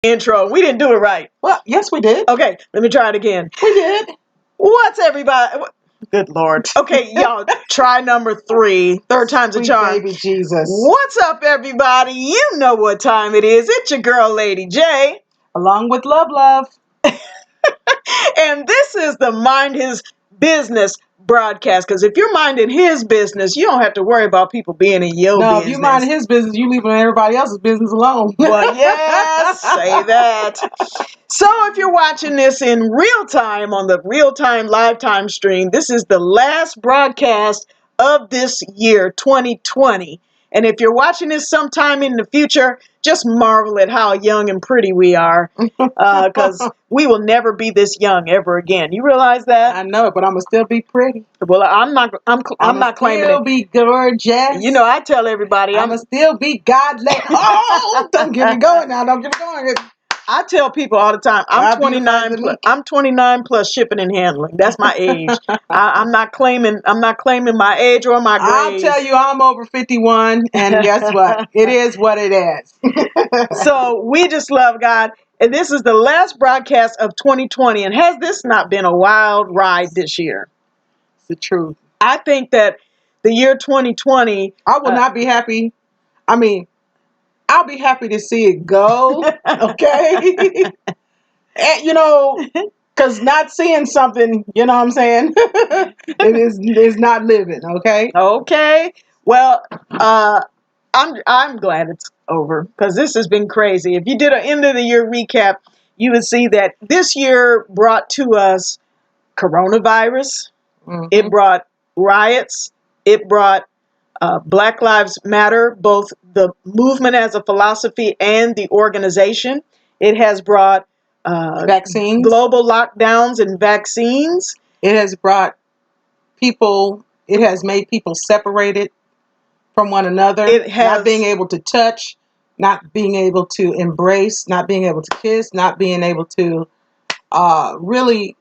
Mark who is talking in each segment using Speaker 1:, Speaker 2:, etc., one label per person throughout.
Speaker 1: intro. We didn't do it right.
Speaker 2: Well, yes, we did.
Speaker 1: Okay, let me try it again.
Speaker 2: We did.
Speaker 1: What's everybody? Good Lord. Okay, y'all, try number 3. Third time's a
Speaker 2: Sweet
Speaker 1: charm.
Speaker 2: baby Jesus.
Speaker 1: What's up, everybody? You know what time it is. It's your girl, Lady J.
Speaker 2: Along with LuvLuv.
Speaker 1: And this is the Mind His Business broadcast. Because if you're minding his business, you don't have to worry about people being in your business.
Speaker 2: No, if you mind his business, you leaving everybody else's business alone.
Speaker 1: Well, yes, say that. So if you're watching this in real time on the real-time live time stream, this is the last broadcast of this year, 2020. And if you're watching this sometime in the future, just marvel at how young and pretty we are, because we will never be this young ever again. You realize that?
Speaker 2: I know it, but I'm gonna still be pretty.
Speaker 1: Well, I'm not claiming
Speaker 2: still
Speaker 1: it.
Speaker 2: Be gorgeous.
Speaker 1: You know, I tell everybody
Speaker 2: I'm gonna still be godly. Oh, don't get me going now. Don't get me going.
Speaker 1: I tell people all the time, I'm 29 plus. I'm 29 plus shipping and handling. That's my age. I'm not claiming my age or my grade.
Speaker 2: I'll tell you, I'm over 51, and guess what? It is what it is.
Speaker 1: So we just love God, and this is the last broadcast of 2020. And has this not been a wild ride this year?
Speaker 2: It's the truth.
Speaker 1: I think that the year 2020.
Speaker 2: I will not be happy. I mean, I'll be happy to see it go, okay? And, you know, because not seeing something, you know what I'm saying, it is not living, okay?
Speaker 1: Okay. Well, I'm glad it's over because this has been crazy. If you did an end of the year recap, you would see that this year brought to us coronavirus.
Speaker 2: Mm-hmm.
Speaker 1: It brought riots. It brought Black Lives Matter, both the movement as a philosophy and the organization. It has brought
Speaker 2: vaccines,
Speaker 1: global lockdowns and vaccines.
Speaker 2: It has brought people, it has made people separated from one another.
Speaker 1: It has,
Speaker 2: not being able to touch, not being able to embrace, not being able to kiss, not being able to really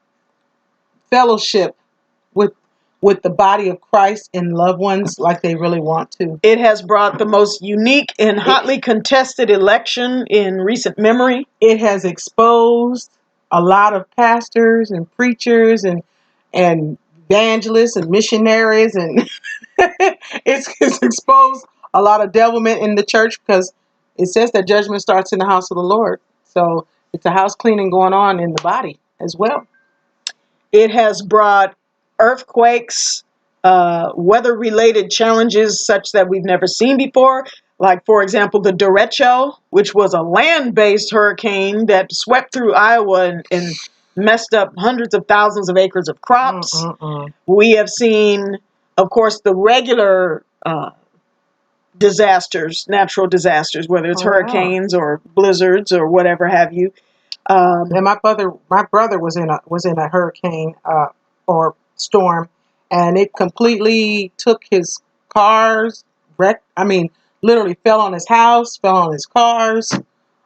Speaker 2: fellowship with the body of Christ and loved ones like they really want to.
Speaker 1: It has brought the most unique and hotly contested election in recent memory.
Speaker 2: It has exposed a lot of pastors and preachers and evangelists and missionaries, and it's exposed a lot of devilment in the church because it says that judgment starts in the house of the Lord. So it's a house cleaning going on in the body as well.
Speaker 1: It has brought earthquakes, weather-related challenges such that we've never seen before. Like, for example, the derecho, which was a land-based hurricane that swept through Iowa and messed up hundreds of thousands of acres of crops. We have seen, of course, the regular disasters, natural disasters, whether it's hurricanes or blizzards or whatever have you.
Speaker 2: And my brother was in a hurricane or storm, and it completely took his cars, wrecked. I mean, literally fell on his house, fell on his cars,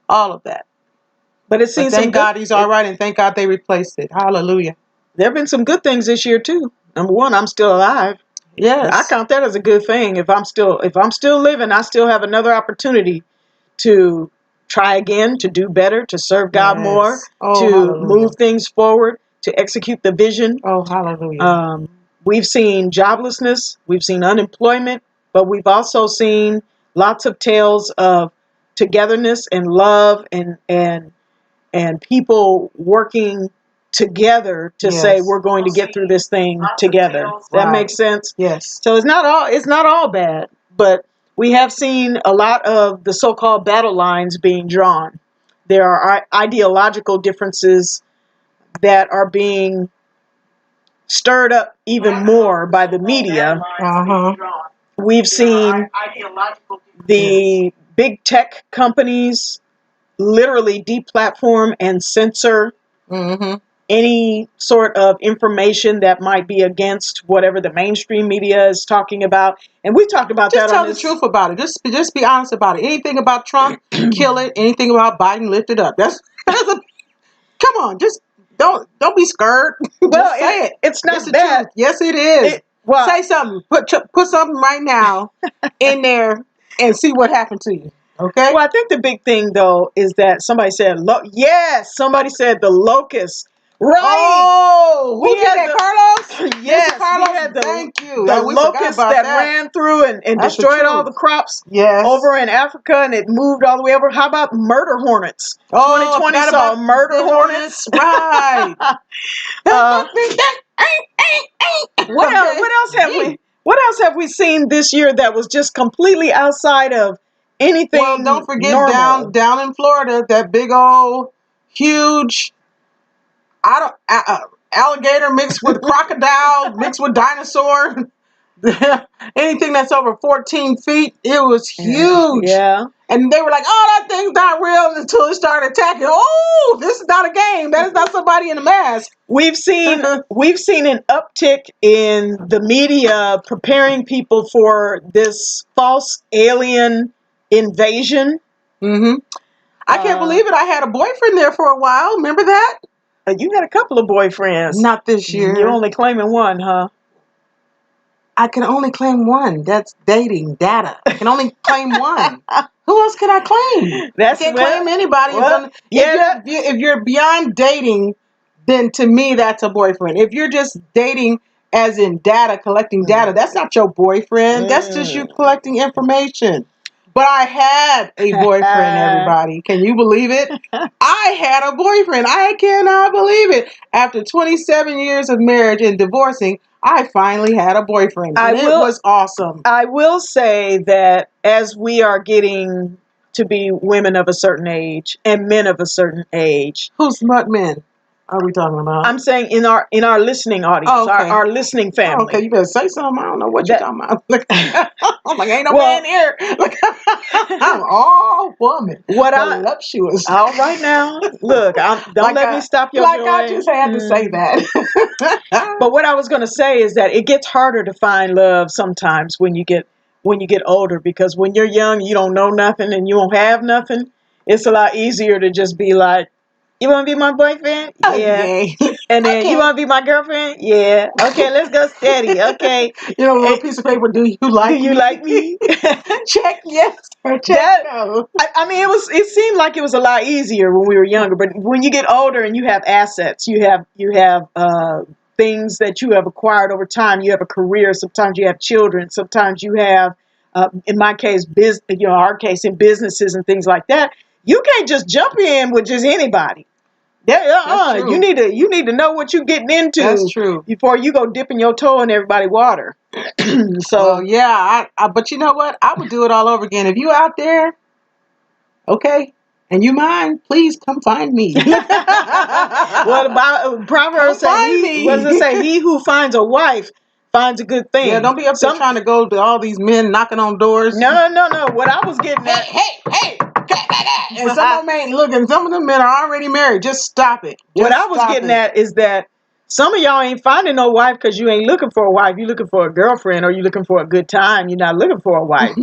Speaker 2: all of that.
Speaker 1: But it seems,
Speaker 2: thank God he's all right, and thank God they replaced it. Hallelujah.
Speaker 1: There have been some good things this year too. Number one, I'm still alive.
Speaker 2: Yes,
Speaker 1: I count that as a good thing. If I'm still living, I still have another opportunity to try again, to do better, to serve God more, to move things forward, to execute the vision.
Speaker 2: Oh, hallelujah.
Speaker 1: We've seen joblessness, we've seen unemployment, but we've also seen lots of tales of togetherness and love and people working together to say we're going to get through this thing together. That makes sense?
Speaker 2: Yes.
Speaker 1: So it's not all bad, but we have seen a lot of the so-called battle lines being drawn. There are ideological differences that are being stirred up even more by the media. We've seen the big tech companies literally deplatform and censor any sort of information that might be against whatever the mainstream media is talking about. And we talked about that.
Speaker 2: Just tell the truth about it. Just be honest about it. Anything about Trump, kill it. Anything about Biden, lift it up. That's come on, just don't be scared.
Speaker 1: Well,
Speaker 2: say it.
Speaker 1: It's not that.
Speaker 2: Truth. Yes, it is. Say something. Put something right now in there and see what happened to you. Okay.
Speaker 1: Well, I think the big thing though is that somebody said, yes, somebody said the locust. Right.
Speaker 2: Oh, who
Speaker 1: We
Speaker 2: did
Speaker 1: had
Speaker 2: that,
Speaker 1: the
Speaker 2: Carlos?
Speaker 1: yes,
Speaker 2: Mr. Carlos,
Speaker 1: we had
Speaker 2: thank you.
Speaker 1: the
Speaker 2: We forgot
Speaker 1: locust
Speaker 2: about
Speaker 1: that
Speaker 2: that.
Speaker 1: ran through and
Speaker 2: That's the
Speaker 1: destroyed all the
Speaker 2: truth.
Speaker 1: crops
Speaker 2: Yes.
Speaker 1: over in Africa, and it moved all the way over. How about murder hornets?
Speaker 2: Oh, I
Speaker 1: 2020
Speaker 2: forgot
Speaker 1: saw
Speaker 2: about
Speaker 1: murder
Speaker 2: the
Speaker 1: hornets.
Speaker 2: Right.
Speaker 1: uh, what else?
Speaker 2: Okay.
Speaker 1: What else have we seen this year that was just completely outside of anything
Speaker 2: Well, don't forget
Speaker 1: normal?
Speaker 2: down in Florida, that big old huge alligator mixed with crocodile mixed with dinosaur. Anything that's over 14 feet, it was huge.
Speaker 1: Yeah.
Speaker 2: And they were like, "Oh, that thing's not real," until it started attacking. Oh, this is not a game. That is not somebody in a mask.
Speaker 1: We've seen an uptick in the media preparing people for this false alien invasion.
Speaker 2: Mm-hmm. I can't believe it. I had a boyfriend there for a while. Remember that?
Speaker 1: You had a couple of boyfriends.
Speaker 2: Not this year.
Speaker 1: You're only claiming one, huh?
Speaker 2: I can only claim one. That's dating data. I can only claim one. Who else can I claim? I can't claim anybody. If you're beyond dating, then to me that's a boyfriend. If you're just dating as in data, collecting data, that's not your boyfriend. That's just you collecting information. But I had a boyfriend, everybody. Can you believe it? I had a boyfriend. I cannot believe it. After 27 years of marriage and divorcing, I finally had a boyfriend. And it was awesome.
Speaker 1: I will say that as we are getting to be women of a certain age and men of a certain age.
Speaker 2: Who's what men are we talking about?
Speaker 1: I'm saying in our listening audience, our listening family.
Speaker 2: Okay, you better say something. I don't know what you're talking about. I'm like, ain't no man here. Look, I'm all woman. Voluptuous.
Speaker 1: All right now. Look, don't let me stop your joy.
Speaker 2: I just had to say that.
Speaker 1: But what I was going to say is that it gets harder to find love sometimes when you get older, because when you're young, you don't know nothing and you don't have nothing. It's a lot easier to just be like, "You want to be my boyfriend? Yeah."
Speaker 2: Okay.
Speaker 1: And then, "You want to be my girlfriend? Yeah. Okay, let's go steady. Okay."
Speaker 2: A little piece of paper. Do you like
Speaker 1: me?
Speaker 2: Check yes or check no.
Speaker 1: I mean, it seemed like it was a lot easier when we were younger, but when you get older and you have assets, you have things that you have acquired over time. You have a career. Sometimes you have children. Sometimes you have, in my case, our case, in businesses and things like that. You can't just jump in with just anybody. Yeah, you need to know what you're getting into.
Speaker 2: That's true.
Speaker 1: Before you go dipping your toe in everybody's water. So
Speaker 2: but you know what? I would do it all over again. If you out there, okay, and you mind, please come find me.
Speaker 1: Well, the Proverbs say, what does it say? He who finds a wife finds a good thing.
Speaker 2: Yeah, don't be up there trying to go to all these men knocking on doors.
Speaker 1: No. What I was getting at.
Speaker 2: Hey. And some of them ain't looking. Some of them men are already married. Just stop it.
Speaker 1: What I was getting at is that some of y'all ain't finding no wife because you ain't looking for a wife. You're looking for a girlfriend, or you're looking for a good time. You're not looking for a wife.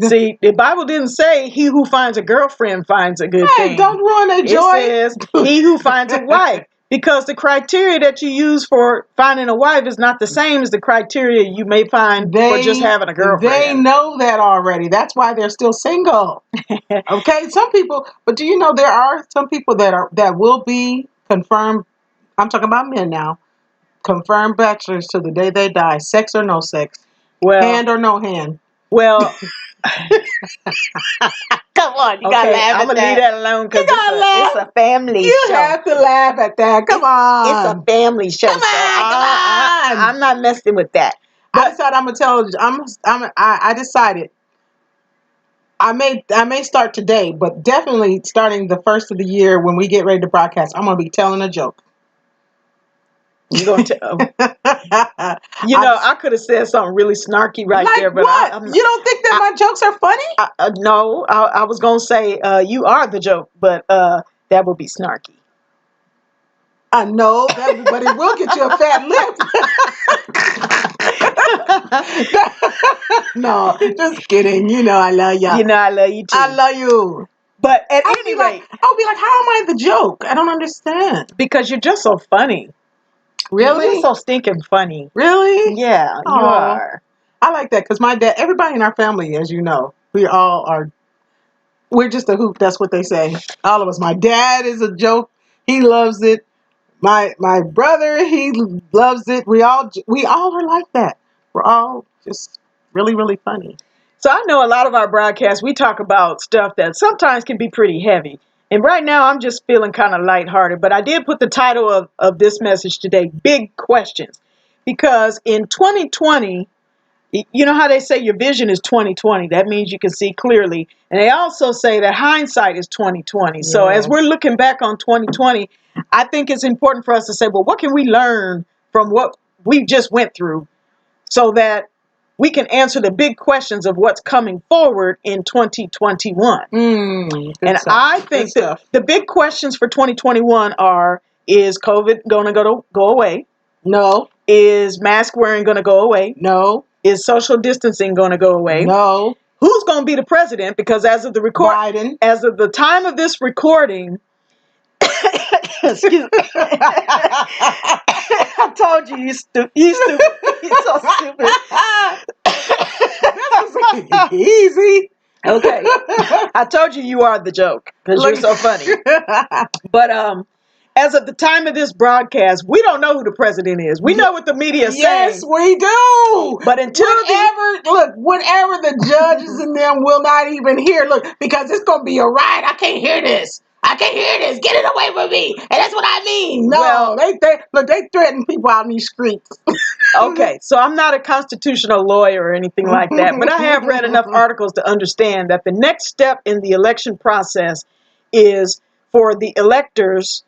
Speaker 1: See, the Bible didn't say he who finds a girlfriend finds a good thing.
Speaker 2: Don't ruin their joy.
Speaker 1: It says he who finds a wife. Because the criteria that you use for finding a wife is not the same as the criteria you may find for just having a girlfriend.
Speaker 2: They know that already. That's why they're still single. Okay, some people, but do you know there are some people that will be confirmed? I'm talking about men now. Confirmed bachelors to the day they die, sex or no sex, hand or no hand.
Speaker 1: Well.
Speaker 2: Come on, you gotta laugh at that.
Speaker 1: I'm gonna leave that alone because it's a family show.
Speaker 2: You have to laugh at that. Come on.
Speaker 1: It's a family show. Come on. I'm not messing with that.
Speaker 2: But I decided I'm gonna tell you. I decided. I may start today, but definitely starting the first of the year when we get ready to broadcast, I'm gonna be telling a joke.
Speaker 1: You gonna tell? I could have said something really snarky there, but
Speaker 2: what? You don't think that my jokes are funny?
Speaker 1: No, I was gonna say you are the joke, but that would be snarky.
Speaker 2: I know, but it will get you a fat lip. No, just kidding. I love you.
Speaker 1: I love you too.
Speaker 2: I love you.
Speaker 1: But at any rate,
Speaker 2: I'll be like, how am I the joke? I don't understand.
Speaker 1: Because you're just so funny.
Speaker 2: Really?
Speaker 1: You're so stinking funny.
Speaker 2: Really?
Speaker 1: Yeah, you are.
Speaker 2: I like that because my dad, everybody in our family, as you know, we all are We're just a hoop. That's what they say. All of us. My dad is a joke. He loves it. My brother, he loves it. We all are like that. We're all just really, really funny.
Speaker 1: So I know a lot of our broadcasts, we talk about stuff that sometimes can be pretty heavy. And right now I'm just feeling kind of lighthearted. But I did put the title of this message today, Big Questions. Because in 2020, you know how they say your vision is 2020. That means you can see clearly. And they also say that hindsight is 2020.
Speaker 2: Yes.
Speaker 1: So as we're looking back on 2020, I think it's important for us to say, well, what can we learn from what we just went through so that we can answer the big questions of what's coming forward in 2021. And
Speaker 2: stuff.
Speaker 1: I think that the big questions for 2021 are, is COVID going to go away?
Speaker 2: No.
Speaker 1: Is mask wearing going to go away?
Speaker 2: No.
Speaker 1: Is social distancing going to go away?
Speaker 2: No.
Speaker 1: Who's going to be the president? Because as of the
Speaker 2: Biden.
Speaker 1: as of the time of this recording, excuse me. I told you, you stupid. You so stupid.
Speaker 2: That was easy.
Speaker 1: Okay. I told you you are the joke because you're so funny. But as of the time of this broadcast, we don't know who the president is. We know what the media is saying.
Speaker 2: Yes, we do.
Speaker 1: But until
Speaker 2: whatever the judges and them will not even hear. Look, because it's gonna be a riot. I can't hear this. I can't hear this. Get it away from me. And that's what I mean. No,
Speaker 1: well,
Speaker 2: they threaten people out in these streets.
Speaker 1: Okay, so I'm not a constitutional lawyer or anything like that, but I have read enough articles to understand that the next step in the election process is for the electors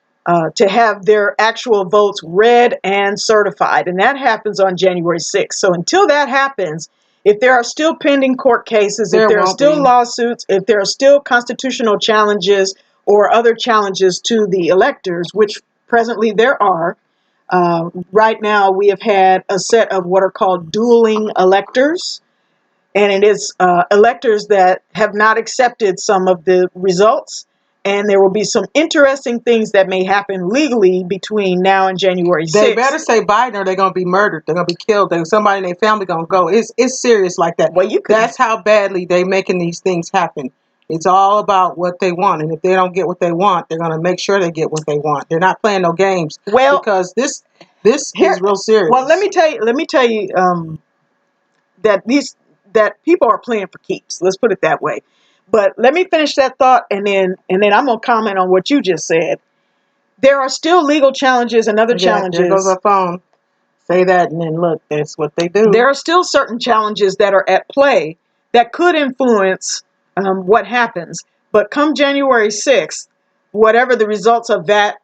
Speaker 1: to have their actual votes read and certified, and that happens on January 6th. So until that happens, if there are still pending court cases, if there are still lawsuits, if there are still constitutional challenges or other challenges to the electors, which presently there are, right now, we have had a set of what are called dueling electors, and it is electors that have not accepted some of the results, and there will be some interesting things that may happen legally between now and January 6th.
Speaker 2: They better say Biden or they're going to be murdered. They're going to be killed. Somebody in their family going to go. It's serious like that.
Speaker 1: Well,
Speaker 2: that's how badly they're making these things happen. It's all about what they want, and if they don't get what they want, they're going to make sure they get what they want. They're not playing no games.
Speaker 1: Well,
Speaker 2: because this is real serious.
Speaker 1: Well, let me tell you that people are playing for keeps. Let's put it that way. But let me finish that thought, and then I'm going to comment on what you just said. There are still legal challenges and other challenges.
Speaker 2: There goes our phone. Say that, and then look, that's what they do.
Speaker 1: There are still certain challenges that are at play that could influence what happens. But come January 6th, whatever the results of that,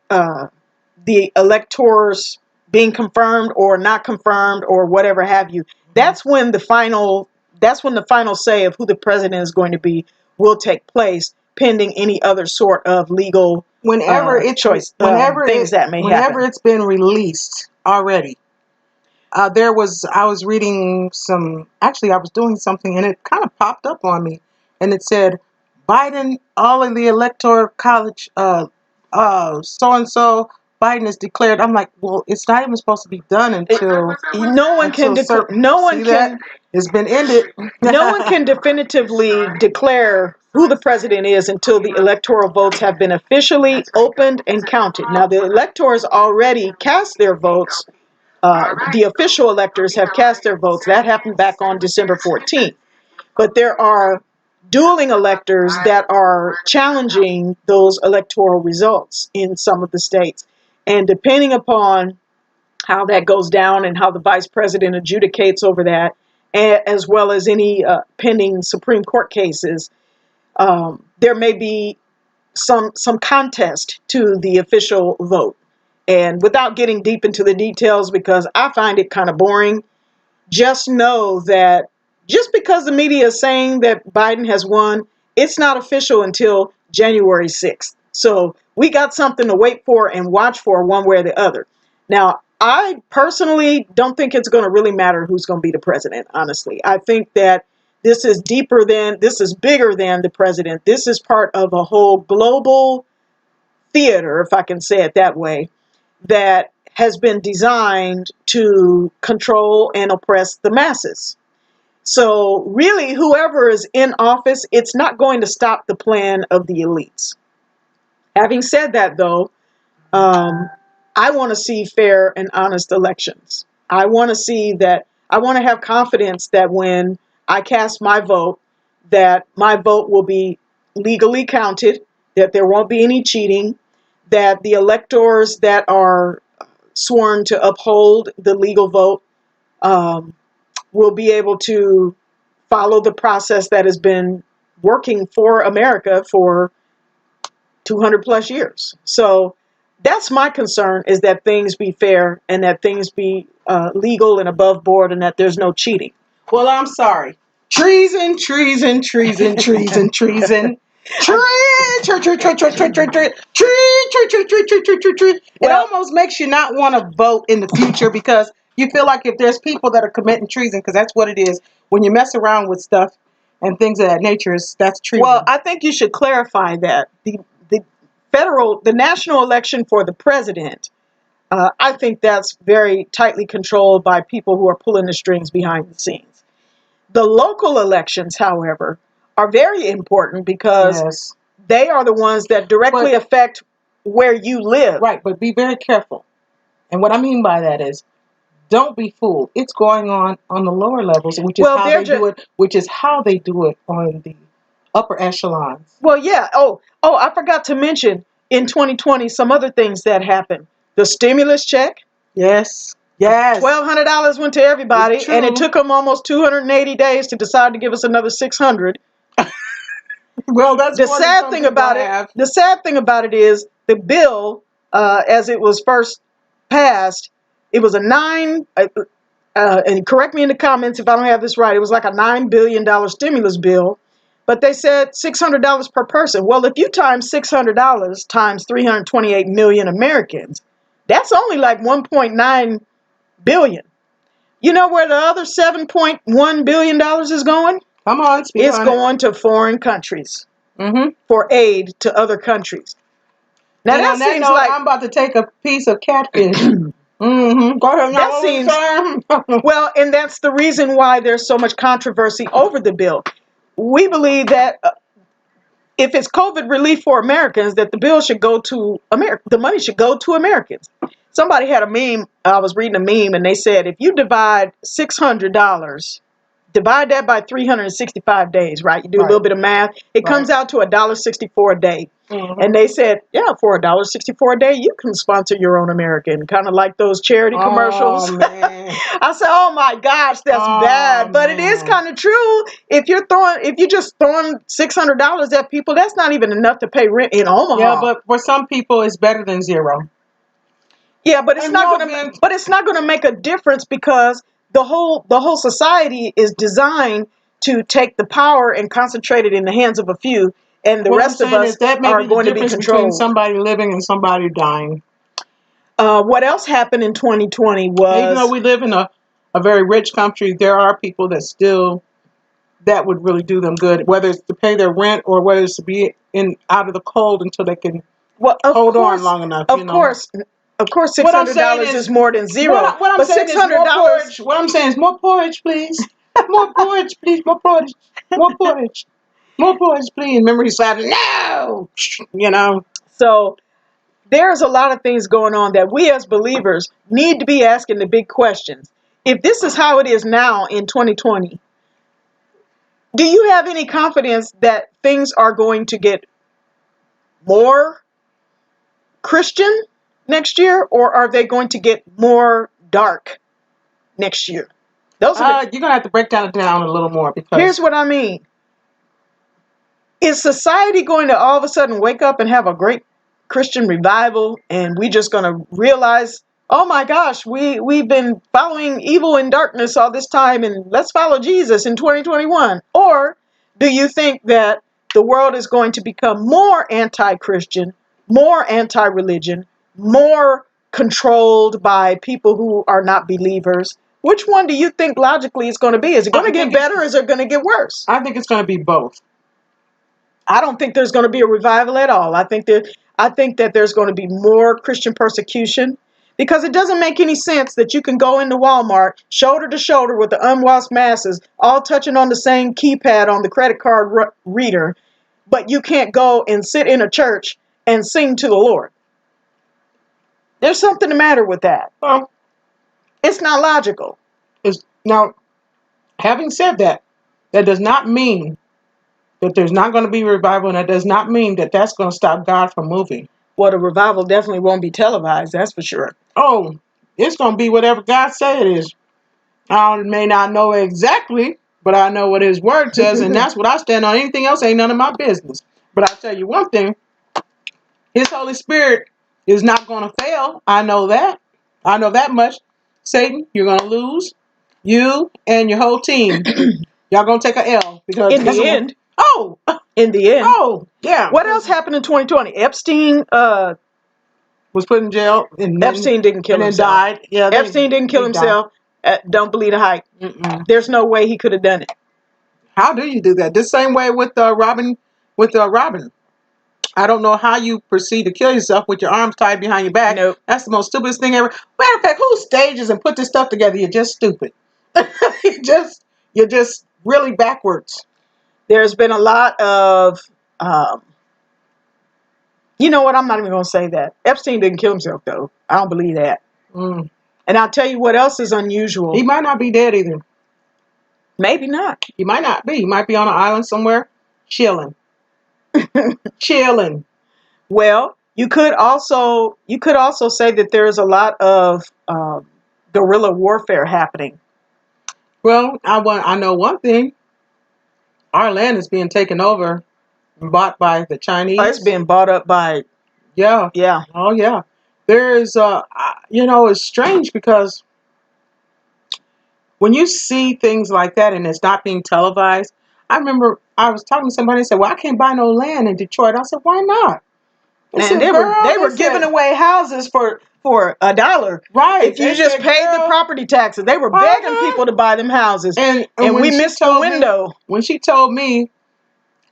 Speaker 1: the electors being confirmed or not confirmed or whatever have you, that's when the final say of who the president is going to be will take place, pending any other sort of legal things that may happen.
Speaker 2: Whenever it's been released already. I was reading I was doing something and it kind of popped up on me, and it said Biden, all of the electoral college, so-and-so, Biden is declared. I'm like, well, it's not even supposed to be done until it's been ended.
Speaker 1: No one can definitively declare who the president is until the electoral votes have been officially opened and counted. Now, the electors already cast their votes. The official electors have cast their votes. That happened back on December 14th. But there are dueling electors that are challenging those electoral results in some of the states. And depending upon how that goes down and how the vice president adjudicates over that, as well as any pending Supreme Court cases, there may be some contest to the official vote. And without getting deep into the details, because I find it kind of boring, just know that just because the media is saying that Biden has won, it's not official until January 6th. So we got something to wait for and watch for one way or the other. Now, I personally don't think it's going to really matter who's going to be the president, honestly. I think that this is bigger than the president. This is part of a whole global theater, if I can say it that way, that has been designed to control and oppress the masses. So really, whoever is in office, it's not going to stop the plan of the elites. Having said that, though, um, I want to see fair and honest elections. I want to see that. I want to have confidence that when I cast my vote, that my vote will be legally counted, that there won't be any cheating, that the electors that are sworn to uphold the legal vote um, will be able to follow the process that has been working for America for 200 plus years. So that's my concern, is that things be fair and that things be legal and above board and that there's no cheating.
Speaker 2: Well, I'm sorry. Treason, treason, treason, treason, treason. It almost makes you not want to vote in the future because you feel like if there's people that are committing treason, because that's what it is when you mess around with stuff and things of that nature, that's treason.
Speaker 1: Well, I think you should clarify that the national election for the president, I think that's very tightly controlled by people who are pulling the strings behind the scenes. The local elections, however, are very important because they are the ones that directly affect where you live.
Speaker 2: Right, but be very careful. And what I mean by that is, don't be fooled. It's going on the lower levels, which is how they do it. Which is how they do it on the upper echelons.
Speaker 1: Well, yeah. Oh, I forgot to mention in 2020 some other things that happened. The stimulus check.
Speaker 2: Yes. Yes.
Speaker 1: $1,200 went to everybody, and it took them almost 280 days to decide to give us another 600.
Speaker 2: Well, that's
Speaker 1: the sad thing about it. The sad thing about it is the bill, as it was first passed, it was a and correct me in the comments if I don't have this right. It was like a $9 billion stimulus bill, but they said $600 per person. Well, if you times $600 times 328 million Americans, that's only like 1.9 billion. You know where the other $7.1 billion is going?
Speaker 2: Come on,
Speaker 1: it's going to foreign countries for aid to other countries. Now
Speaker 2: and that seems like I'm about to take a piece of catfish. Go ahead.
Speaker 1: That seems well, and that's the reason why there's so much controversy over the bill. We believe that if it's COVID relief for Americans, that the bill should go to America. The money should go to Americans. Somebody had a meme. I was reading a meme, and they said if you divide $600, divide that by 365 days, right? You do a little bit of math. It comes out to $1.64 a day. And they said, yeah, for $1.64 a day, you can sponsor your own American, kind of like those charity commercials. I said, oh my gosh, that's bad. But it is kind of true. If you're just throwing $600 at people, that's not even enough to pay rent in Omaha.
Speaker 2: Yeah, but for some people, it's better than zero.
Speaker 1: Yeah, but it's not going to make a difference because the whole society is designed to take the power and concentrate it in the hands of a few, and the rest of us are going to be controlled.
Speaker 2: Between somebody living and somebody dying.
Speaker 1: What else happened in 2020 was,
Speaker 2: even though we live in a very rich country, there are people that would really do them good, whether it's to pay their rent or whether it's to be out of the cold until they can hold on long enough.
Speaker 1: Of course, $600 is more than zero.
Speaker 2: What I'm saying is $600. What I'm saying is more porridge, please. More porridge, please. More porridge. More porridge. More porridge, please. Remember, he said, no.
Speaker 1: So there's a lot of things going on that we as believers need to be asking the big questions. If this is how it is now in 2020, do you have any confidence that things are going to get more Christian next year, or are they going to get more dark next year?
Speaker 2: You're going to have to break that down a little more. Because
Speaker 1: here's what I mean. Is society going to all of a sudden wake up and have a great Christian revival, and we just going to realize, oh my gosh, we've been following evil and darkness all this time, and let's follow Jesus in 2021? Or do you think that the world is going to become more anti-Christian, more anti-religion, more controlled by people who are not believers? Which one do you think logically it's going to be? Is it going to get better, or is it going to get worse?
Speaker 2: I think it's going to be both.
Speaker 1: I don't think there's going to be a revival at all. I think that there's going to be more Christian persecution Because it doesn't make any sense that you can go into Walmart shoulder to shoulder with the unwashed masses, all touching on the same keypad on the credit card reader, but you can't go and sit in a church and sing to the Lord. There's something the matter with that.
Speaker 2: Well,
Speaker 1: It's not logical.
Speaker 2: now, having said that, that does not mean that there's not going to be revival, and that does not mean that that's going to stop God from moving.
Speaker 1: Well, the revival definitely won't be televised, that's for sure.
Speaker 2: Oh, it's going to be whatever God said it is. I may not know exactly, but I know what his word says, and that's what I stand on. Anything else ain't none of my business. But I'll tell you one thing, his Holy Spirit is not going to fail. I know that. I know that much. Satan, you're going to lose. You and your whole team. Y'all going to take a L. Because
Speaker 1: In the end.
Speaker 2: Oh.
Speaker 1: In the end.
Speaker 2: Oh, yeah.
Speaker 1: What else happened in 2020? Epstein
Speaker 2: was put in jail. And
Speaker 1: Epstein didn't kill himself.
Speaker 2: Died. Yeah,
Speaker 1: Epstein didn't kill himself. Don't believe the hype. There's no way he could have done it.
Speaker 2: How do you do that? The same way with Robin. I don't know how you proceed to kill yourself with your arms tied behind your back.
Speaker 1: Nope.
Speaker 2: That's the most stupidest thing ever. Matter of fact, who stages and put this stuff together? You're just stupid. you're just really backwards.
Speaker 1: There's been a lot of, you know what? I'm not even going to say that. Epstein didn't kill himself, though. I don't believe that.
Speaker 2: Mm.
Speaker 1: And I'll tell you what else is unusual.
Speaker 2: He might not be dead either.
Speaker 1: Maybe not.
Speaker 2: He might not be. He might be on an island somewhere, chilling. Chilling.
Speaker 1: Well, you could also say that there's a lot of guerrilla warfare happening.
Speaker 2: Well, I know one thing. Our land is being taken over and bought by the Chinese.
Speaker 1: Oh, it's being bought up by.
Speaker 2: Yeah.
Speaker 1: Yeah.
Speaker 2: Oh, yeah. There's, it's strange because when you see things like that and it's not being televised, I remember I was talking to somebody and said, well, I can't buy no land in Detroit. I said, why not?
Speaker 1: And they were giving away houses for $1.
Speaker 2: Right.
Speaker 1: If you just paid the property taxes. They were begging people to buy them houses. And we missed the window.
Speaker 2: When she told me,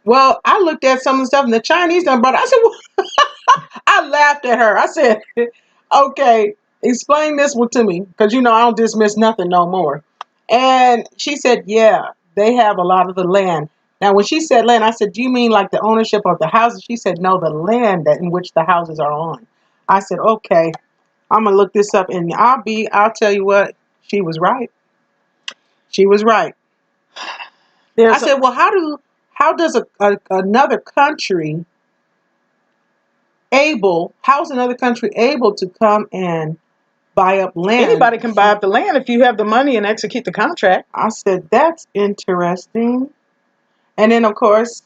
Speaker 2: well, I looked at some of the stuff and the Chinese done brought it. I said, well, I laughed at her. I said, okay, explain this one to me. Because, I don't dismiss nothing no more. And she said, yeah, they have a lot of the land. Now, when she said land, I said, do you mean like the ownership of the houses? She said, no, the land in which the houses are on. I said, okay, I'm going to look this up. And I'll tell you what, she was right. She was right. I said, well, how does another country how's another country able to come and buy up land?
Speaker 1: Anybody can buy up the land if you have the money and execute the contract.
Speaker 2: I said, that's interesting. And then, of course,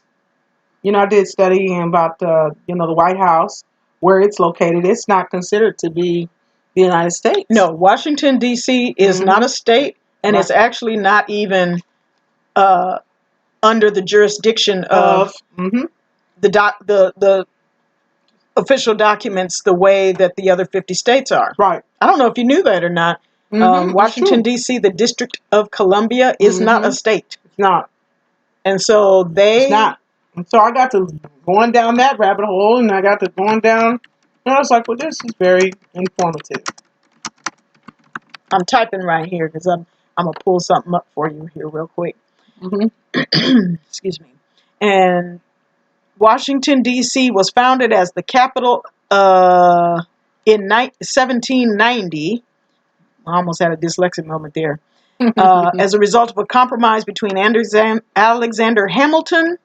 Speaker 2: I did study about, the White House, where it's located. It's not considered to be the United States.
Speaker 1: No, Washington, D.C. is not a state, and it's actually not even under the jurisdiction of the official documents the way that the other 50 states are.
Speaker 2: Right.
Speaker 1: I don't know if you knew that or not. Washington, D.C., the District of Columbia, is not a state.
Speaker 2: It's not.
Speaker 1: And so
Speaker 2: It's not. And so I got to going down that rabbit hole, and I got to going down, and I was like, well, this is very informative.
Speaker 1: I'm typing right here because I'm going to pull something up for you here real quick. Excuse me. And Washington, D.C. was founded as the capital in 1790. I almost had a dyslexic moment there. As a result of a compromise between Alexander Hamilton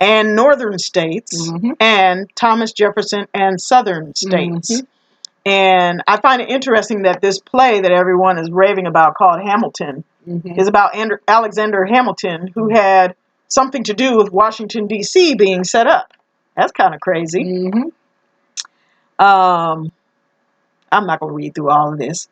Speaker 1: and northern states and Thomas Jefferson and southern states. And I find it interesting that this play that everyone is raving about called Hamilton is about Alexander Hamilton, who had something to do with Washington, D.C. being set up. That's kind of crazy. I'm not going to read through all of this.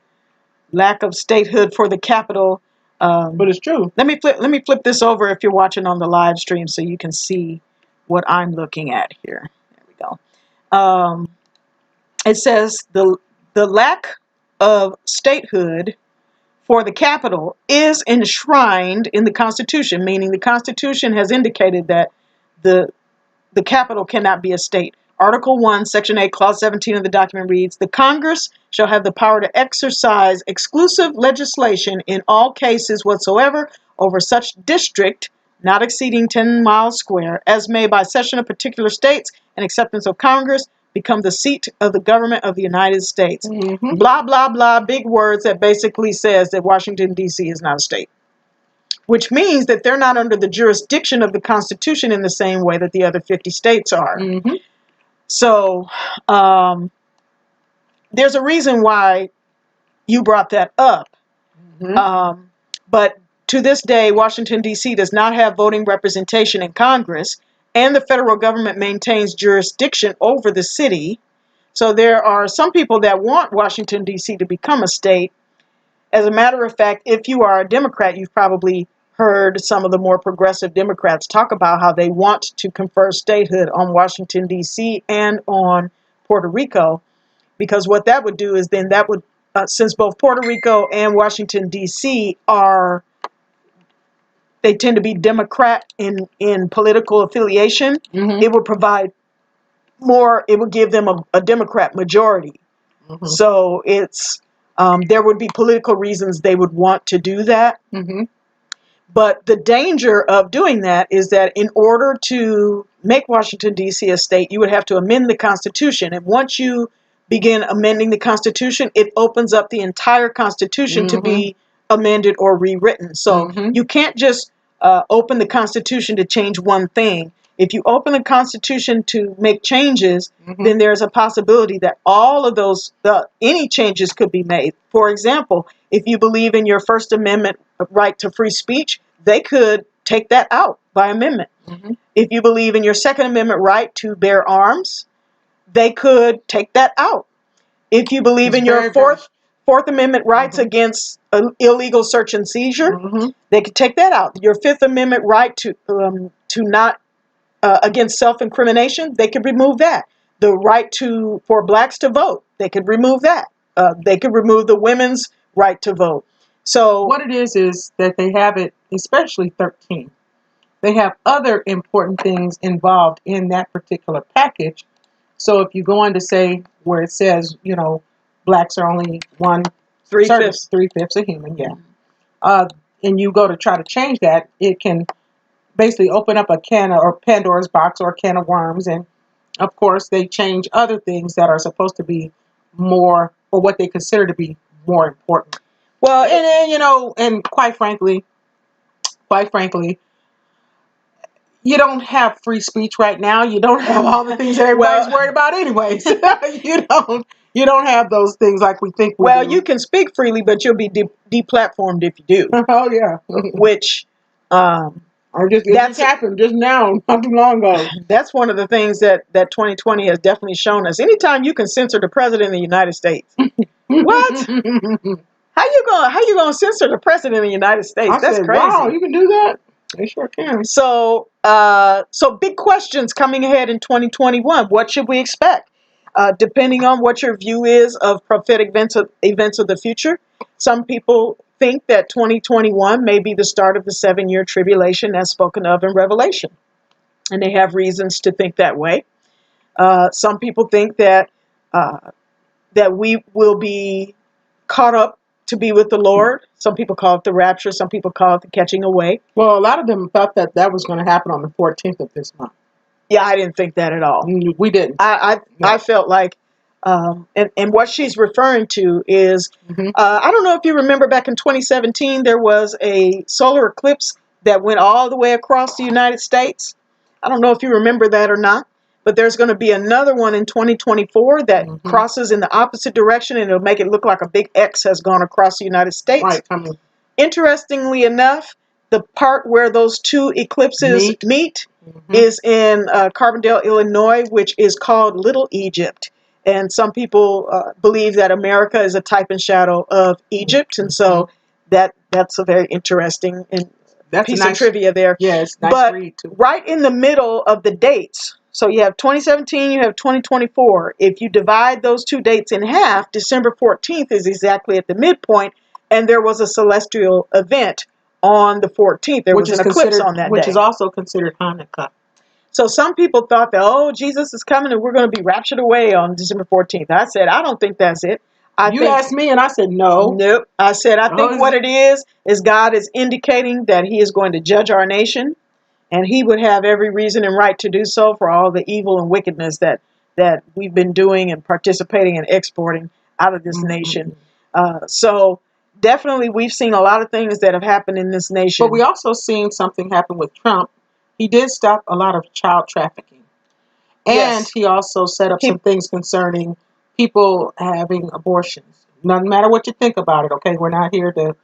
Speaker 1: Lack of statehood for the capital.
Speaker 2: But it's true.
Speaker 1: Let me flip this over if you're watching on the live stream so you can see what I'm looking at here. There we go. It says the lack of statehood for the capital is enshrined in the Constitution, meaning the Constitution has indicated that the capital cannot be a state. Article 1, Section 8, Clause 17 of the document reads, the Congress shall have the power to exercise exclusive legislation in all cases whatsoever over such district, not exceeding 10 miles square, as may by session of particular states and acceptance of Congress become the seat of the government of the United States.
Speaker 2: Mm-hmm.
Speaker 1: Blah, blah, blah, big words that basically says that Washington, D.C. is not a state, which means that they're not under the jurisdiction of the Constitution in the same way that the other 50 states are.
Speaker 2: Mm-hmm.
Speaker 1: So there's a reason why you brought that up.
Speaker 2: Mm-hmm.
Speaker 1: But to this day, Washington, D.C. does not have voting representation in Congress, and the federal government maintains jurisdiction over the city. So there are some people that want Washington, D.C. to become a state. As a matter of fact, if you are a Democrat, you've probably heard some of the more progressive Democrats talk about how they want to confer statehood on Washington, D.C. and on Puerto Rico, because what that would do is then that would, since both Puerto Rico and Washington, D.C. they tend to be Democrat in political affiliation,
Speaker 2: Mm-hmm.
Speaker 1: it would provide more, it would give them a Democrat majority.
Speaker 2: Mm-hmm.
Speaker 1: So it's, there would be political reasons they would want to do that.
Speaker 2: Mm-hmm.
Speaker 1: But the danger of doing that is that in order to make Washington, D.C. a state, you would have to amend the Constitution. And once you begin amending the Constitution, it opens up the entire Constitution to be amended or rewritten. So you can't just open the Constitution to change one thing. If you open the Constitution to make changes, then there's a possibility that all of those, any changes could be made. For example, if you believe in your First Amendment right to free speech, they could take that out by amendment. If you believe in your Second Amendment right to bear arms, they could take that out. If you believe in your Fourth Amendment rights against illegal search and seizure, they could take that out. Your Fifth Amendment right to not against self-incrimination, they could remove that. The right for blacks to vote, they could remove that. They could remove the women's right to vote. So
Speaker 2: what it is that they have it, especially 13. They have other important things involved in that particular package. So if you go on to say where it says, blacks are only three-fifths a human, and you go to try to change that, it can basically open up a Pandora's box or a can of worms. And of course, they change other things that are supposed to be more, or what they consider to be more important. Well, and then, and quite frankly, you don't have free speech right now. You don't have all the things that everybody's worried about anyways. You don't have those things like we think we do.
Speaker 1: You can speak freely, but you'll be deplatformed if you do.
Speaker 2: Oh, yeah.
Speaker 1: Which,
Speaker 2: that's happened just now, not too long ago.
Speaker 1: That's one of the things that 2020 has definitely shown us. Anytime you can censor the president of the United States. What? How you gonna censor the president of the United States? That's crazy.
Speaker 2: Wow, you can do that? They sure can.
Speaker 1: So big questions coming ahead in 2021. What should we expect? Depending on what your view is of prophetic events of the future, some people think that 2021 may be the start of the 7-year tribulation as spoken of in Revelation. And they have reasons to think that way. Some people think that we will be caught up to be with the Lord. Some people call it the rapture. Some people call it the catching away.
Speaker 2: Well, a lot of them thought that was going to happen on the 14th of this month.
Speaker 1: Yeah, I didn't think that at all.
Speaker 2: We didn't.
Speaker 1: I felt like, and what she's referring to is, I don't know if you remember back in 2017, there was a solar eclipse that went all the way across the United States. I don't know if you remember that or not. But there's going to be another one in 2024 that crosses in the opposite direction, and it'll make it look like a big X has gone across the United States.
Speaker 2: Right.
Speaker 1: Interestingly enough, the part where those two eclipses meet is in Carbondale, Illinois, which is called Little Egypt. And some people believe that America is a type and shadow of Egypt, and so that's a very interesting piece of trivia there.
Speaker 2: Yeah, it's nice
Speaker 1: but
Speaker 2: read too.
Speaker 1: Right in the middle of the dates. So you have 2017, you have 2024. If you divide those two dates in half, December 14th is exactly at the midpoint, and there was a celestial event on the 14th. There was an eclipse on that day.
Speaker 2: Which is also considered Hanukkah.
Speaker 1: So some people thought that, oh, Jesus is coming and we're going to be raptured away on December 14th. I said, I don't think that's it.
Speaker 2: You asked me and I said no.
Speaker 1: Nope. I said, I think what it is God is indicating that he is going to judge our nation, and he would have every reason and right to do so for all the evil and wickedness that we've been doing and participating and exporting out of this nation. So definitely we've seen a lot of things that have happened in this nation.
Speaker 2: But we also seen something happen with Trump. He did stop a lot of child trafficking. And he also set up some things concerning people having abortions. No matter what you think about it, okay? We're not here to,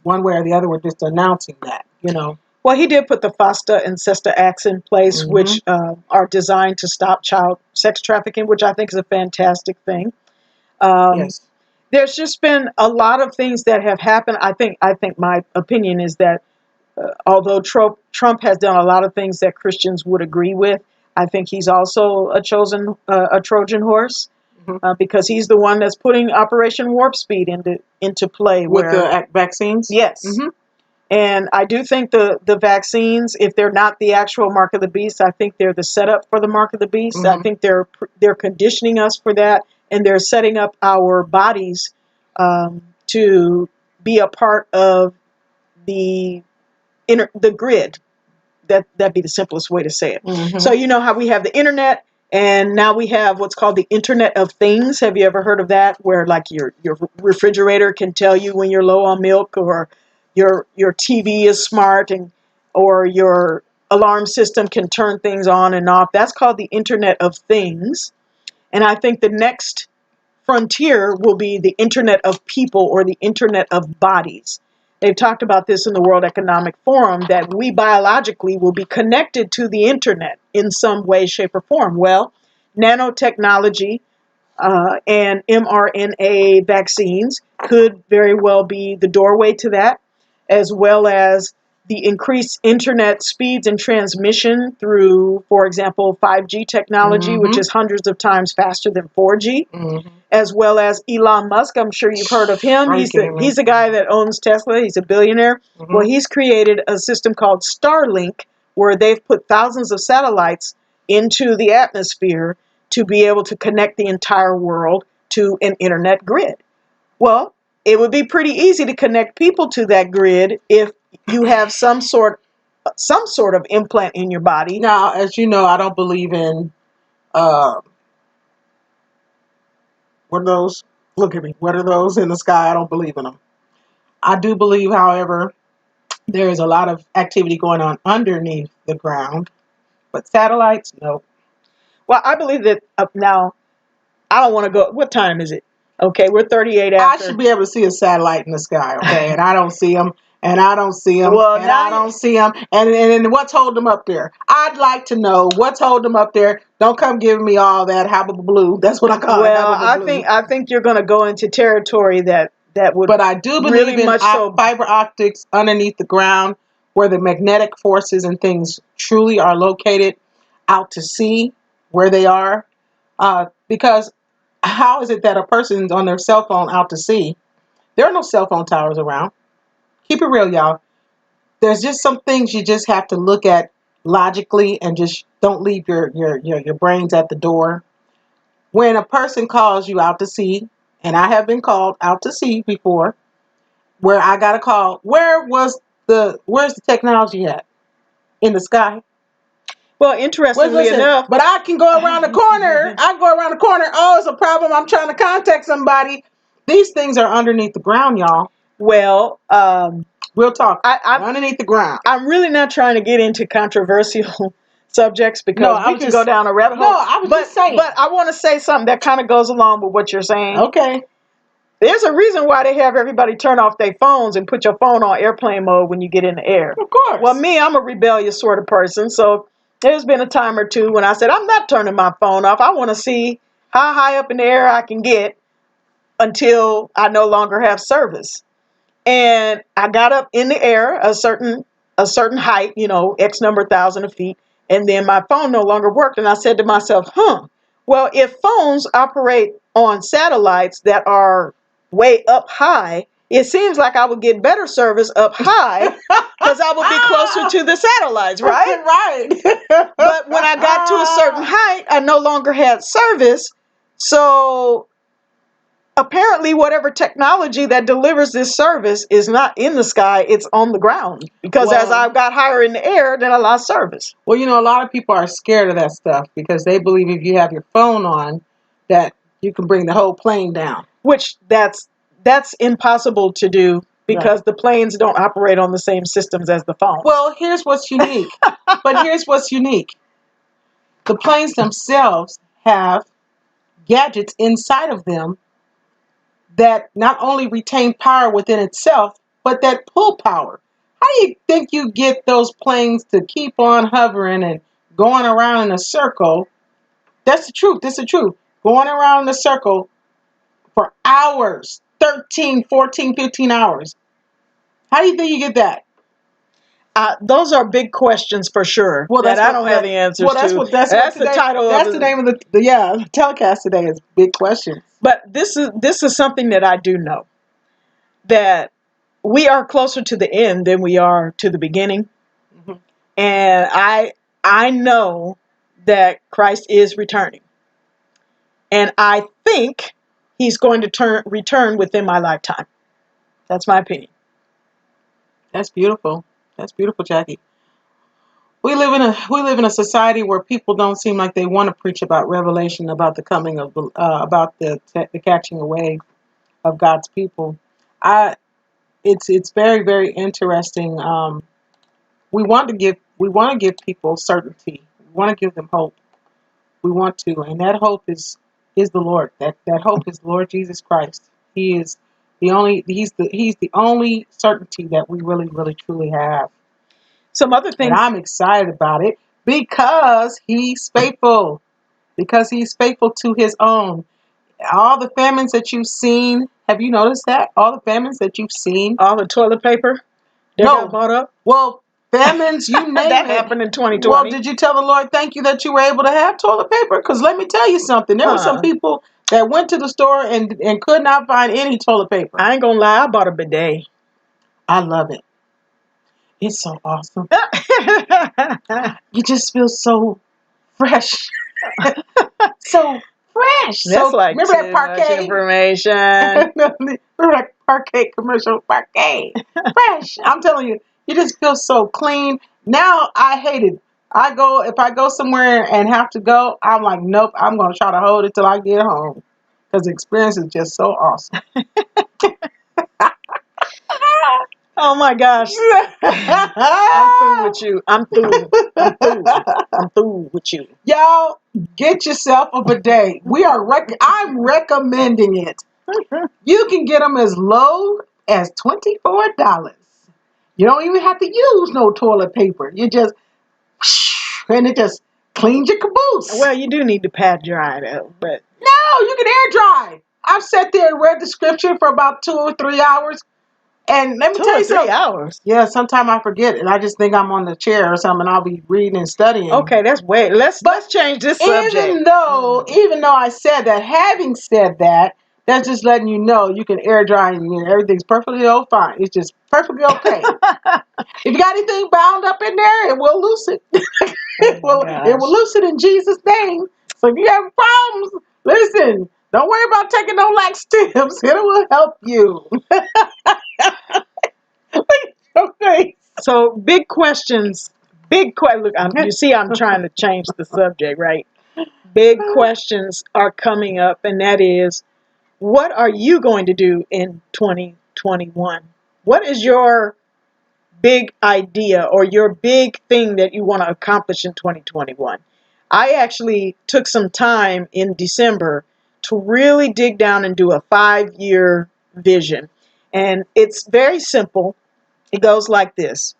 Speaker 2: one way or the other, we're just announcing that,
Speaker 1: Well, he did put the FOSTA and SESTA acts in place, which are designed to stop child sex trafficking, which I think is a fantastic thing.
Speaker 2: Yes.
Speaker 1: There's just been a lot of things that have happened. I think my opinion is that although Trump has done a lot of things that Christians would agree with, I think he's also a Trojan horse because he's the one that's putting Operation Warp Speed into play.
Speaker 2: With the vaccines?
Speaker 1: Yes. And I do think the vaccines, if they're not the actual mark of the beast, I think they're the setup for the mark of the beast. I think they're conditioning us for that, and they're setting up our bodies to be a part of the grid. That'd be the simplest way to say it. So you know how we have the internet, and now we have what's called the Internet of Things. Have you ever heard of that? Where like your refrigerator can tell you when you're low on milk, or your TV is smart, or your alarm system can turn things on and off. That's called the Internet of Things. And I think the next frontier will be the Internet of People, or the Internet of Bodies. They've talked about this in the World Economic Forum, that we biologically will be connected to the internet in some way, shape, or form. Well, nanotechnology and mRNA vaccines could very well be the doorway to that, as well as the increased internet speeds and transmission through, for example, 5G technology, which is hundreds of times faster than 4G, as well as Elon Musk. I'm sure you've heard of him. He's the guy that owns Tesla. He's a billionaire. Well, he's created a system called Starlink, where they've put thousands of satellites into the atmosphere to be able to connect the entire world to an internet grid. Well, it would be pretty easy to connect people to that grid if you have some sort of implant in your body.
Speaker 2: Now, as you know, I don't believe in what are those? Look at me. What are those in the sky? I don't believe in them. I do believe, however, there is a lot of activity going on underneath the ground, but satellites, no.
Speaker 1: Well, I believe that now. I don't want to go. What time is it? Okay, we're 38 after.
Speaker 2: I should be able to see a satellite in the sky, okay? And I don't see them. And I don't see them.
Speaker 1: Well,
Speaker 2: and I don't see them. And what's holding them up there? I'd like to know what's holding them up there. Don't come giving me all that habba blue. That's what I call it.
Speaker 1: Well, I think you're going to go into territory that would.
Speaker 2: But I do believe really in fiber optics underneath the ground, where the magnetic forces and things truly are located out to sea, where they are. Because how is it that a person's on their cell phone out to sea? There are no cell phone towers around. Keep it real, y'all. There's just some things you just have to look at logically, and just don't leave your brains at the door. When a person calls you out to sea, and I have been called out to sea before, where I got a call, where's the technology at? In the sky.
Speaker 1: Well, interestingly enough.
Speaker 2: But I can go around the corner. Oh, it's a problem. I'm trying to contact somebody. These things are underneath the ground, y'all.
Speaker 1: Well,
Speaker 2: real talk. I'm underneath the ground.
Speaker 1: I'm really not trying to get into controversial subjects because we can go down a rabbit hole.
Speaker 2: No, I was just saying.
Speaker 1: But I want to say something that kind of goes along with what you're saying.
Speaker 2: Okay.
Speaker 1: There's a reason why they have everybody turn off their phones and put your phone on airplane mode when you get in the air.
Speaker 2: Of course.
Speaker 1: Well, I'm a rebellious sort of person, so there's been a time or two when I said, I'm not turning my phone off. I want to see how high up in the air I can get until I no longer have service. And I got up in the air a certain height, X number thousand of feet, and then my phone no longer worked. And I said to myself, well, if phones operate on satellites that are way up high, it seems like I would get better service up high because I would be closer to the satellites, right?
Speaker 2: Right.
Speaker 1: But when I got to a certain height, I no longer had service. So apparently, whatever technology that delivers this service is not in the sky, it's on the ground. Because as I got higher in the air, then I lost service.
Speaker 2: Well, you know, a lot of people are scared of that stuff because they believe if you have your phone on, that you can bring the whole plane down.
Speaker 1: Which that's impossible to do because the planes don't operate on the same systems as the phone.
Speaker 2: Well, here's what's unique. But here's what's unique. The planes themselves have gadgets inside of them that not only retain power within itself, but that pull power. How do you think you get those planes to keep on hovering and going around in a circle? That's the truth. That's the truth. Going around in a circle for hours, 13, 14, 15 hours. How do you think you get that?
Speaker 1: Those are big questions for sure.
Speaker 2: Well,
Speaker 1: that I don't have the answers to. That's the title.
Speaker 2: That's the name of the telecast today is Big Questions.
Speaker 1: But this is something that I do know, that we are closer to the end than we are to the beginning, and I know that Christ is returning, and I think He's going to return within my lifetime. That's my opinion.
Speaker 2: That's beautiful. That's beautiful, Jackie. We live in a society where people don't seem like they want to preach about revelation, about the coming of about the catching away of God's people. It's very, very interesting. We want to give people certainty. We want to give them hope. We want to, and that hope is the Lord. That hope is the Lord Jesus Christ. He's the only certainty that we really, really, truly have.
Speaker 1: Some other things.
Speaker 2: And I'm excited about it because He's faithful. Because He's faithful to His own. All the famines that you've seen, have you noticed that? All the famines that you've seen.
Speaker 1: All the toilet paper that got bought up?
Speaker 2: Well, famines, you name
Speaker 1: that happened in 2020.
Speaker 2: Well, did you tell the Lord thank you that you were able to have toilet paper? Because let me tell you something. There were some people that went to the store and could not find any toilet paper.
Speaker 1: I ain't gonna lie, I bought a bidet.
Speaker 2: I love it. It's so awesome. You just feel so fresh. So fresh.
Speaker 1: That's
Speaker 2: so,
Speaker 1: like
Speaker 2: remember that parquet
Speaker 1: information.
Speaker 2: Remember that parquet commercial? Parquet. Fresh. I'm telling you, you just feel so clean. Now I hate it. If I go somewhere and have to go, I'm like, nope, I'm going to try to hold it till I get home. Because the experience is just so awesome.
Speaker 1: Oh my gosh. I'm through with you. I'm through with you.
Speaker 2: Y'all, get yourself a bidet. I'm recommending it. You can get them as low as $24. You don't even have to use no toilet paper. You just, and it just cleans your caboose.
Speaker 1: Well, you do need to pad dry though, but.
Speaker 2: No, you can air dry. I've sat there and read the scripture for about 2 or 3 hours. And let me tell you something.
Speaker 1: 2 or 3 hours?
Speaker 2: Yeah, sometimes I forget and I just think I'm on the chair or something. I'll be reading and studying.
Speaker 1: Okay, let's change this subject.
Speaker 2: Even though I said that, having said that, that's just letting you know you can air dry and everything's perfectly fine. It's just perfectly okay. If you got anything bound up in there, it will loose it. It will loose it in Jesus' name. So if you have problems, listen, don't worry about taking no laxatives. It will help you.
Speaker 1: Okay. So big questions. Look, you see I'm trying to change the subject, right? Big questions are coming up, and that is, what are you going to do in 2021? What is your big idea or your big thing that you want to accomplish in 2021? I actually took some time in December to really dig down and do a 5-year vision. And it's very simple. It goes like this.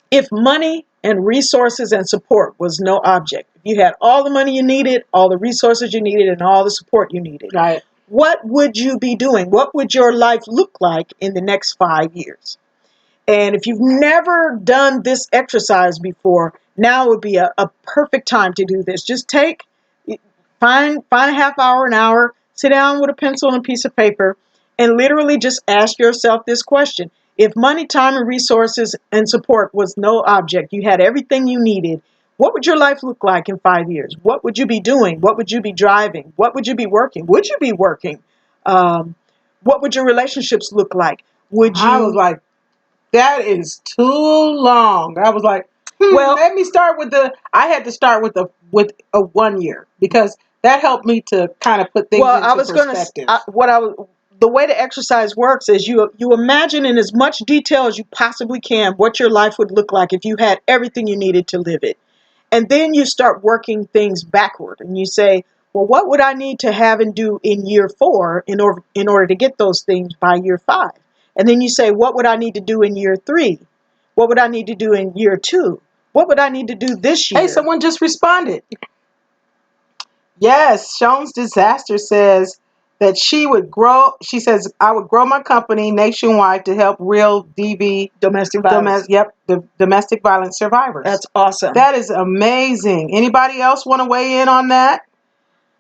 Speaker 1: If money and resources and support was no object, if you had all the money you needed, all the resources you needed, and all the support you needed,
Speaker 2: right,
Speaker 1: what would you be doing? What would your life look like in the next 5 years? And if you've never done this exercise before, now would be a perfect time to do this. Just find a half hour, an hour, sit down with a pencil and a piece of paper, and literally just ask yourself this question. If money, time, and resources and support was no object, you had everything you needed, what would your life look like in 5 years? What would you be doing? What would you be driving? What would you be working? Would you be working? Um, what would your relationships look like? Would
Speaker 2: I was
Speaker 1: you?
Speaker 2: like, that is too long. I was like,
Speaker 1: Well,
Speaker 2: let me start with I had to start with a 1 year because that helped me to kind of put things
Speaker 1: well, I
Speaker 2: into
Speaker 1: was going
Speaker 2: perspective.
Speaker 1: to. The way the exercise works is you imagine in as much detail as you possibly can what your life would look like if you had everything you needed to live it. And then you start working things backward and you say, well, what would I need to have and do in year 4 in order to get those things by year 5? And then you say, what would I need to do in year 3? What would I need to do in year 2? What would I need to do this year?
Speaker 2: Hey, someone just responded. Yes, Sean's Disaster says that she says, I would grow my company nationwide to help real
Speaker 1: Domestic violence.
Speaker 2: the domestic violence survivors.
Speaker 1: That's awesome.
Speaker 2: That is amazing. Anybody else want to weigh in on that?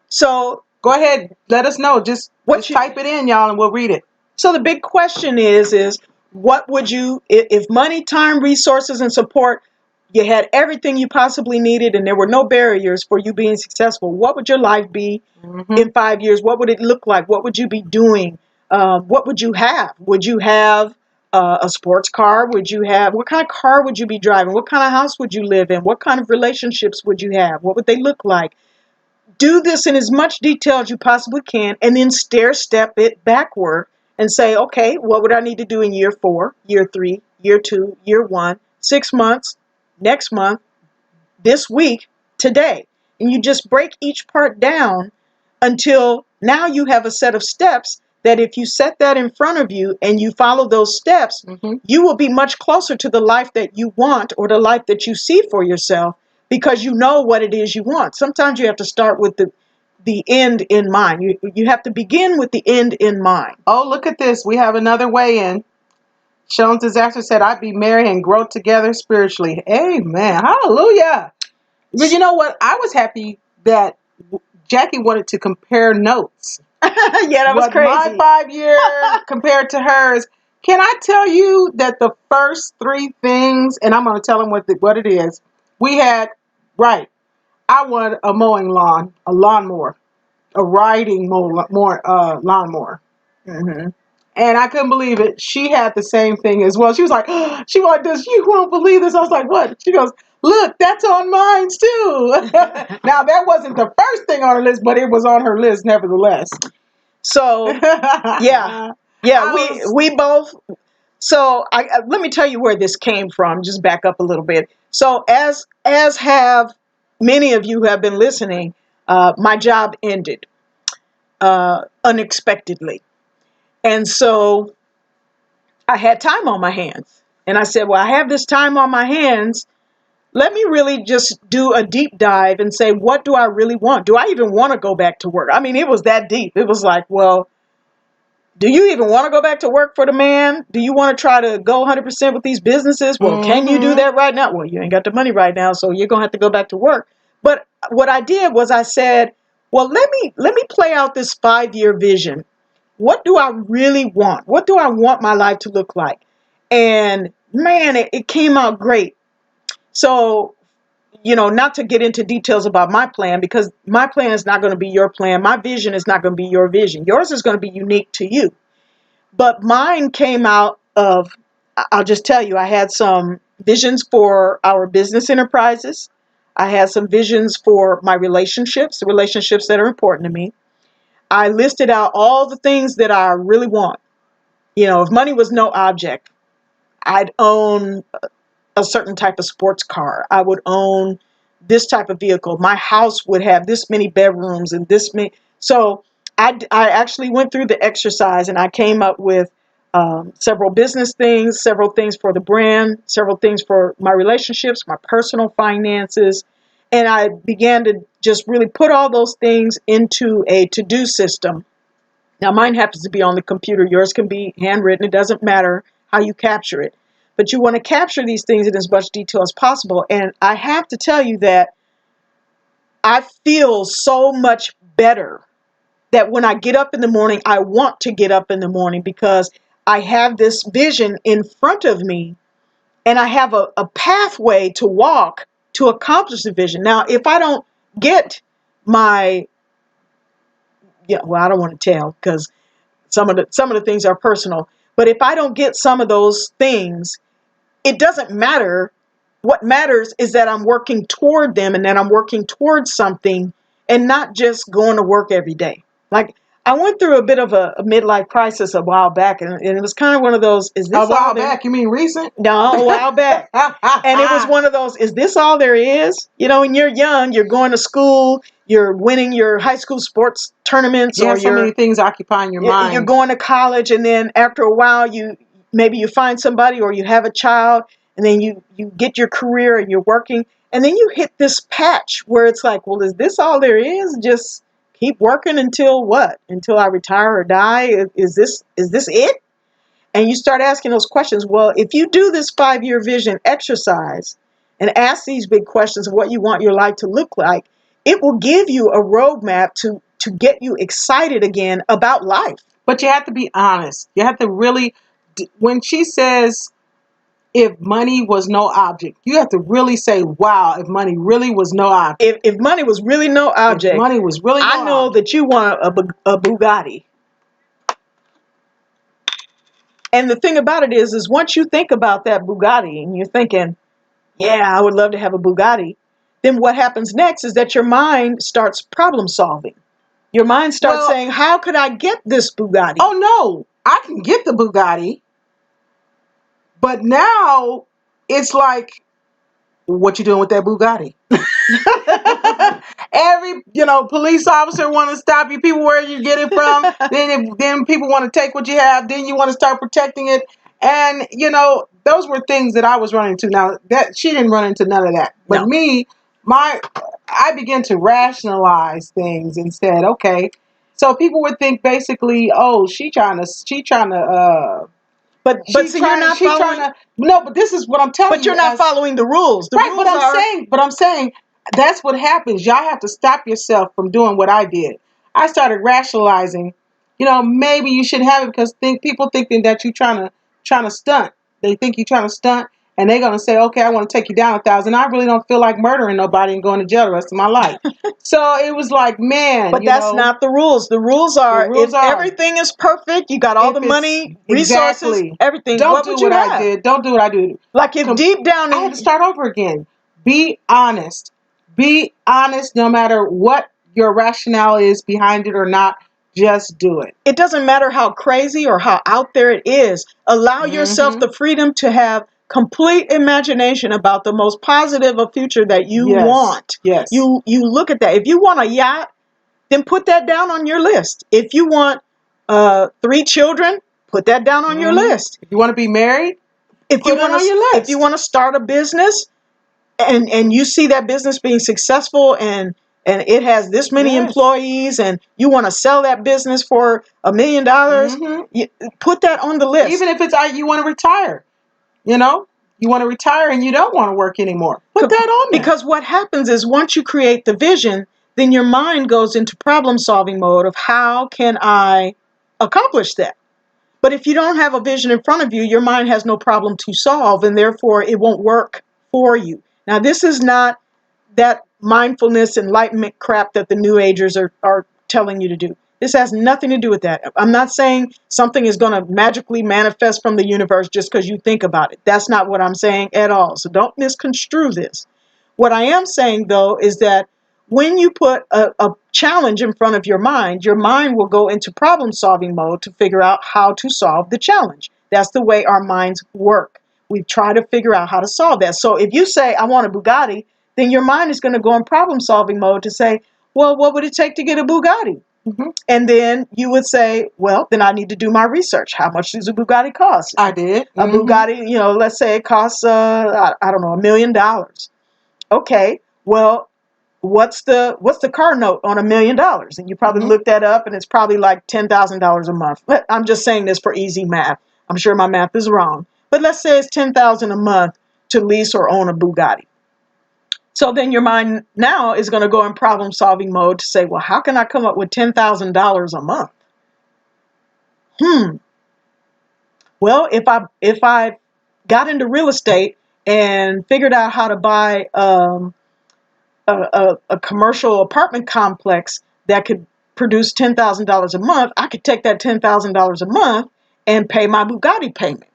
Speaker 1: So
Speaker 2: go ahead, let us know. Just type it in, y'all, and we'll read it.
Speaker 1: So the big question is what would you, if money, time, resources, and support, you had everything you possibly needed and there were no barriers for you being successful, what would your life be in 5 years? What would it look like? What would you be doing? What would you have? Would you have a sports car? What kind of car would you be driving? What kind of house would you live in? What kind of relationships would you have? What would they look like? Do this in as much detail as you possibly can and then stair step it backward and say, okay, what would I need to do in year 4, year 3, year 2, year 1, 6 months, next month, this week, today? And you just break each part down until now you have a set of steps that if you set that in front of you and you follow those steps, you will be much closer to the life that you want or the life that you see for yourself because you know what it is you want. Sometimes you have to start with the end in mind. You have to begin with the end in mind.
Speaker 2: Oh, look at this. We have another weigh-in. Sean's Disaster said, I'd be married and grow together spiritually. Amen. Hallelujah. But you know what? I was happy that Jackie wanted to compare notes.
Speaker 1: Yeah, that was crazy.
Speaker 2: My 5 year compared to hers. Can I tell you that the first 3 things, and I'm going to tell them what it is. We had, right, I wanted a mowing lawn, a lawnmower, a riding lawnmower. And I couldn't believe it. She had the same thing as well. She was like, she wanted this. You won't believe this. I was like, what? She goes, look, that's on mine too. Now, that wasn't the first thing on her list, but it was on her list nevertheless.
Speaker 1: So, yeah, we both. So let me tell you where this came from. Just back up a little bit. So as have many of you who have been listening, my job ended unexpectedly. And so I had time on my hands. And I said, well, I have this time on my hands. Let me really just do a deep dive and say, what do I really want? Do I even want to go back to work? I mean, it was that deep. It was like, well, do you even want to go back to work for the man? Do you want to try to go 100% with these businesses? Well, can you do that right now? Well, you ain't got the money right now, so you're going to have to go back to work. But what I did was I said, well, let me play out this 5-year vision. What do I really want? What do I want my life to look like? And man, it came out great. So, not to get into details about my plan, because my plan is not going to be your plan. My vision is not going to be your vision. Yours is going to be unique to you. But mine came out of, I'll just tell you, I had some visions for our business enterprises. I had some visions for my relationships, the relationships that are important to me. I listed out all the things that I really want. If money was no object, I'd own a certain type of sports car. I would own this type of vehicle. My house would have this many bedrooms and this many. So I actually went through the exercise and I came up with several business things, several things for the brand, several things for my relationships, my personal finances. And I began to just really put all those things into a to-do system. Now, mine happens to be on the computer. Yours can be handwritten. It doesn't matter how you capture it. But you want to capture these things in as much detail as possible. And I have to tell you that I feel so much better that when I get up in the morning, I want to get up in the morning because I have this vision in front of me and I have a pathway to walk to accomplish the vision. Now, if I don't get my, I don't want to tell because some of the things are personal, but if I don't get some of those things, it doesn't matter. What matters is that I'm working toward them and that I'm working towards something and not just going to work every day. Like I went through a bit of a midlife crisis a while back, and it was kind of one of those, is this
Speaker 2: a while back? You mean recent?
Speaker 1: No, a while back. And it was one of those, is this all there is? When you're young, you're going to school, you're winning your high school sports tournaments,
Speaker 2: You
Speaker 1: or
Speaker 2: have so many things occupying your mind.
Speaker 1: You're going to college, and then after a while, maybe you find somebody or you have a child, and then you get your career and you're working, and then you hit this patch where it's like, well, is this all there is? Just keep working until what? Until I retire or die? Is this it? And you start asking those questions. Well, if you do this 5-year vision exercise and ask these big questions of what you want your life to look like, it will give you a roadmap to get you excited again about life.
Speaker 2: But you have to be honest. You have to really, when she says, if money was no object, you have to really say, wow, if money really was no object.
Speaker 1: If money was really no object,
Speaker 2: if money was really no
Speaker 1: I know
Speaker 2: object.
Speaker 1: that you want a Bugatti. And the thing about it is once you think about that Bugatti and you're thinking, yeah, I would love to have a Bugatti, then what happens next is that your mind starts problem solving. Your mind starts saying, how could I get this Bugatti?
Speaker 2: Oh, no, I can get the Bugatti. But now it's like, what you doing with that Bugatti? Every police officer want to stop you. People, where you get it from? then people want to take what you have. Then you want to start protecting it. And those were things that I was running into. Now that she didn't run into none of that, but me, I began to rationalize things and said, okay. So people would think basically, oh, she trying to.
Speaker 1: But you're not following.
Speaker 2: No, but this is what I'm telling you.
Speaker 1: But you're not following the rules. The
Speaker 2: right,
Speaker 1: rules
Speaker 2: but I'm saying that's what happens. Y'all have to stop yourself from doing what I did. I started rationalizing. Maybe you should have it because people thinking that you're trying to stunt. They think you're trying to stunt, and they're gonna say, "Okay, I want to take you down 1,000." I really don't feel like murdering nobody and going to jail the rest of my life. So it was like, man.
Speaker 1: But that's not the rules. The rules are if everything is perfect, you got all the money, resources, everything.
Speaker 2: Don't do what I did. Don't do what I do.
Speaker 1: Like if deep down,
Speaker 2: I had to start over again. Be honest. Be honest, no matter what your rationale is behind it or not. Just do it.
Speaker 1: It doesn't matter how crazy or how out there it is. Allow yourself the freedom to have complete imagination about the most positive of future that you want.
Speaker 2: Yes.
Speaker 1: You look at that. If you want a yacht, then put that down on your list. If you want 3 children, put that down on your list.
Speaker 2: If you want to be married,
Speaker 1: put it on your list. If you want to start a business and you see that business being successful and it has this many employees and you want to sell that business for $1 million, put that on the list.
Speaker 2: Even if it's you want to retire, you want to retire and you don't want to work anymore. Put that on there.
Speaker 1: Because what happens is once you create the vision, then your mind goes into problem solving mode of how can I accomplish that? But if you don't have a vision in front of you, your mind has no problem to solve and therefore it won't work for you. Now, this is not that mindfulness, enlightenment crap that the New Agers are telling you to do. This has nothing to do with that. I'm not saying something is going to magically manifest from the universe just because you think about it. That's not what I'm saying at all. So don't misconstrue this. What I am saying, though, is that when you put a challenge in front of your mind will go into problem-solving mode to figure out how to solve the challenge. That's the way our minds work. We try to figure out how to solve that. So if you say, I want a Bugatti, then your mind is going to go in problem-solving mode to say, well, what would it take to get a Bugatti? And then you would say, well, then I need to do my research. How much does a Bugatti cost?
Speaker 2: I did.
Speaker 1: A Bugatti, let's say it costs, I don't know, $1 million. Okay, well, what's the car note on $1 million? And you probably looked that up, and it's probably like $10,000 a month. I'm just saying this for easy math. I'm sure my math is wrong. But let's say it's $10,000 a month to lease or own a Bugatti. So then your mind now is going to go in problem solving mode to say, well, how can I come up with $10,000 a month? Well, if I got into real estate and figured out how to buy a commercial apartment complex that could produce $10,000 a month, I could take that $10,000 a month and pay my Bugatti payment.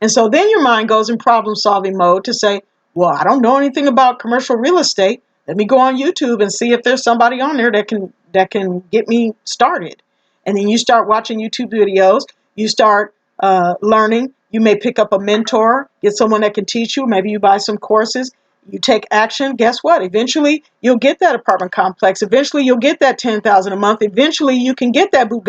Speaker 1: And so then your mind goes in problem solving mode to say, well, I don't know anything about commercial real estate. Let me go on YouTube and see if there's somebody on there that can get me started. And then you start watching YouTube videos. You start learning. You may pick up a mentor, get someone that can teach you. Maybe you buy some courses. You take action. Guess what? Eventually, you'll get that apartment complex. Eventually, you'll get that $10,000 a month. Eventually, you can get that Bugatti